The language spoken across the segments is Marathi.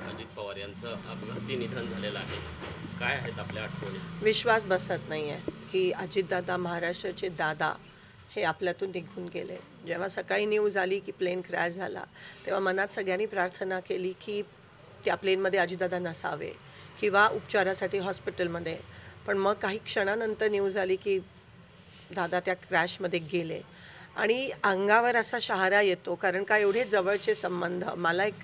अजित पवार यांचं अपघाती निधन झालेलं आहे. काय आहेत आपल्या आठवणी? विश्वास बसत नाही आहे की अजितदादा, महाराष्ट्राचे दादा हे आपल्यातून निघून गेले. जेव्हा सकाळी न्यूज आली की प्लेन क्रॅश झाला, तेव्हा मनात सगळ्यांनी प्रार्थना केली की त्या प्लेनमध्ये अजितदादा नसावे किंवा उपचारासाठी हॉस्पिटलमध्ये. पण मग काही क्षणानंतर न्यूज आली की दादा त्या क्रॅशमध्ये गेले आणि अंगावर असा शहारा येतो. कारण का एवढे जवळचे संबंध. मला एक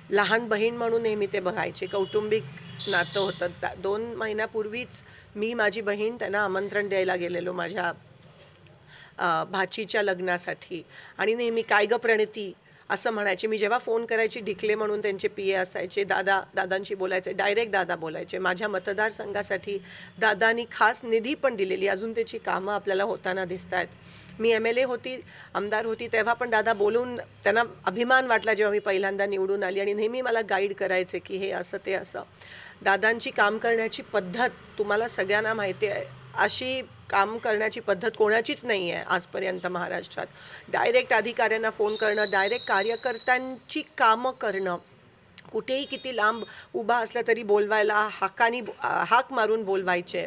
लहान बहीण म्हणून नेहमी ते बघायचे. कौटुंबिक नातं होतं. 2 महिन्यापूर्वीच मी माझी बहीण त्यांना आमंत्रण द्यायला गेलेलो माझ्या भाचीच्या लग्नासाठी आणि नेहमी काय गं प्रणिती असं म्हणायचे. मी जेव्हा फोन करायची ढिकले म्हणून त्यांचे पी ए असायचे, दादांशी बोलायचे, डायरेक्ट दादा बोलायचे. माझ्या मतदारसंघासाठी दादांनी खास निधी पण दिलेली. अजून त्याची कामं आपल्याला होताना दिसत आहेत. मी MLA होती, आमदार होती, तेव्हा पण दादा बोलून त्यांना अभिमान वाटला जेव्हा मी पहिल्यांदा निवडून आली आणि नेहमी मला गाईड करायचे की हे असं ते असं. दादांची काम करण्याची पद्धत तुम्हाला सगळ्यांना माहिती आहे. अशी काम करण्याची पद्धत कोणाचीच नाही आहे आजपर्यंत महाराष्ट्रात. डायरेक्ट अधिकाऱ्यांना फोन करणं, डायरेक्ट कार्यकर्त्यांची कामं करणं, कुठेही किती लांब उभा असला तरी बोलवायला हाक मारून बोलवायचे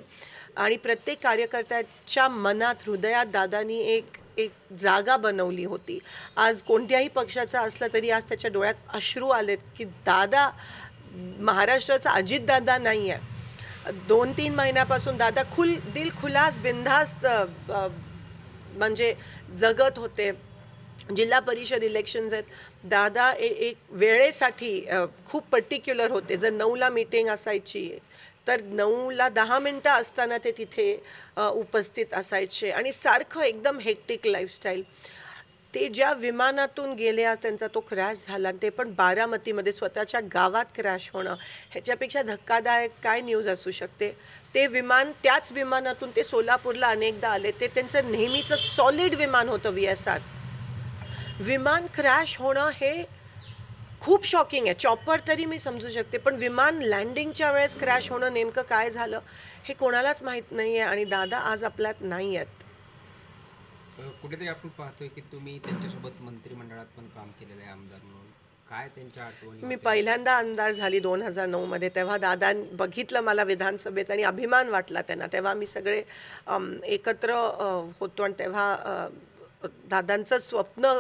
आणि प्रत्येक कार्यकर्त्याच्या मनात, हृदयात दादांनी एक जागा बनवली होती. आज कोणत्याही पक्षाचा असला तरी आज त्याच्या डोळ्यात अश्रू आलेत की दादा महाराष्ट्राचा अजितदादा नाही आहे. 2-3 महिन्यापासून दादा दिलखुलास बिनधास्त म्हणजे जगत होते. जिल्हा परिषद इलेक्शन्स आहेत. दादा एक वेळेसाठी खूप पर्टिक्युलर होते. जर 9ला मीटिंग असायची तर 9ला 10 मिनटं असताना ते तिथे उपस्थित असायचे आणि सारखं एकदम हेक्टिक लाईफस्टाईल. ते ज्या विमानातून गेले, आज त्यांचा तो क्रॅश झाला, ते पण बारामतीमध्ये स्वतःच्या गावात क्रॅश होणं, ह्याच्यापेक्षा धक्कादायक काय न्यूज असू शकते. ते विमान, त्याच विमानातून ते सोलापूरला अनेकदा आले. ते त्यांचं नेहमीचं सॉलिड विमान होतं VSR. विमान क्रॅश होणं हे खूप शॉकिंग आहे. चॉपर तरी मी समजू शकते, पण विमान लँडिंगच्या वेळेस क्रॅश होणं नेमकं काय झालं हे कोणालाच माहीत नाही आहे आणि दादा आज आपल्यात नाही आहेत. कुठेतरी आपण पाहतोय की तुम्ही त्यांच्यासोबत मंत्रिमंडळात पण काम केलेलं आहे आमदार म्हणून. काय त्यांच्या आठवणी? मी पहिल्यांदा आमदार झाली 2009मध्ये. तेव्हा दादा बघितलं मला विधानसभेत आणि अभिमान वाटला त्यांना. तेव्हा आम्ही सगळे एकत्र होतो आणि तेव्हा दादांचं स्वप्न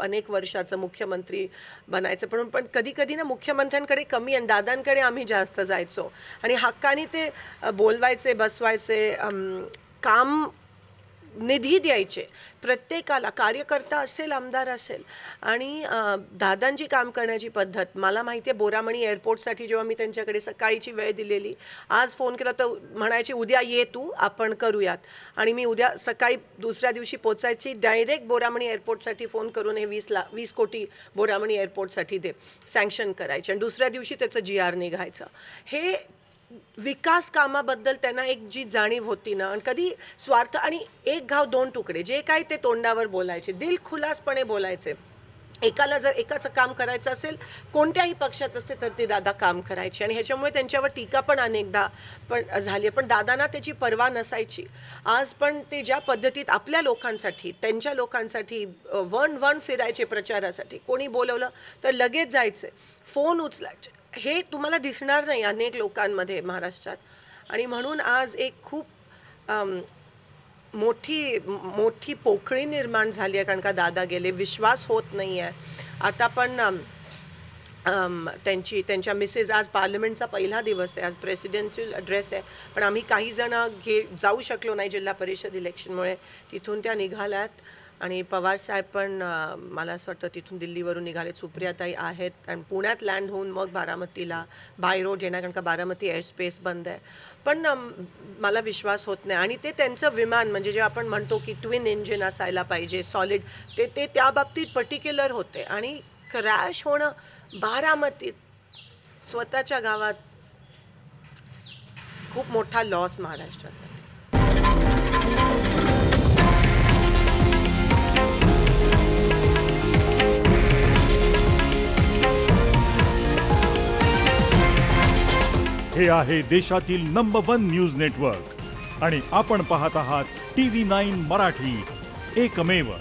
अनेक वर्षाचं मुख्यमंत्री बनायचं. पण कधी कधी ना मुख्यमंत्र्यांकडे कमी आणि दादांकडे आम्ही जास्त जायचो आणि हक्काने ते बोलवायचे, बसवायचे, काम निधी द्यायचे प्रत्येकाला, कार्यकर्ता असेल, आमदार असेल. आणि दादांची काम करण्याची पद्धत मला माहिती आहे. बोरामणी एअरपोर्टसाठी जेव्हा मी त्यांच्याकडे सकाळीची वेळ दिलेली, आज फोन केला तर म्हणायचे उद्या ये तू, आपण करूयात. आणि मी उद्या सकाळी दुसऱ्या दिवशी पोचायची, डायरेक्ट बोरामणी एअरपोर्टसाठी फोन करून हे 20 कोटी बोरामणी एअरपोर्टसाठी दे सँक्शन करायचे आणि दुसऱ्या दिवशी त्याचं GR निघायचं. हे विकास कामाबद्दल त्यांना एक जी जाणीव होती ना, आणि कधी स्वार्थ आणि एक घाव दोन तुकडे, जे काही ते तोंडावर बोलायचे, दिलखुलासपणे बोलायचे. एकाला जर एकाचं काम करायचं असेल, कोणत्याही पक्षात असते तर ते दादा काम करायचे आणि ह्याच्यामुळे त्यांच्यावर टीका पण अनेकदा पण झाली. पण दादांना त्याची पर्वा नसायची. आज पण ते ज्या पद्धतीत आपल्या लोकांसाठी, त्यांच्या लोकांसाठी वन फिरायचे प्रचारासाठी. कोणी बोलवलं तर लगेच जायचे, फोन उचलायचे. हे तुम्हाला दिसणार नाही अनेक लोकांमध्ये महाराष्ट्रात. आणि म्हणून आज एक खूप मोठी पोकळी निर्माण झाली आहे. कारण का दादा गेले, विश्वास होत नाही आहे. आता पण त्यांच्या मिसेस, आज पार्लमेंटचा पहिला दिवस आहे, आज प्रेसिडेन्शियल ॲड्रेस आहे, पण आम्ही काही जण जाऊ शकलो नाही जिल्हा परिषद इलेक्शनमुळे. तिथून त्या निघाल्यात आणि पवारसाहेब पण मला असं वाटतं तिथून दिल्लीवरून निघाले. सुप्रियाताई आहेत आणि पुण्यात लँड होऊन मग बारामतीला बाय रोड येणार, कारण का बारामती एअरस्पेस बंद आहे. पण मला विश्वास होत नाही. आणि ते त्यांचं विमान, म्हणजे जे आपण म्हणतो की ट्विन इंजिन असायला पाहिजे, सॉलिड, ते त्या बाबतीत पर्टिक्युलर होते. आणि क्रॅश होणं बारामतीत, स्वतःच्या गावात, खूप मोठा लॉस महाराष्ट्रासाठी. हे आहे देशातील नंबर 1 न्यूज नेटवर्क आणि आपण पाहत आहात TV9 मराठी, एकमेव.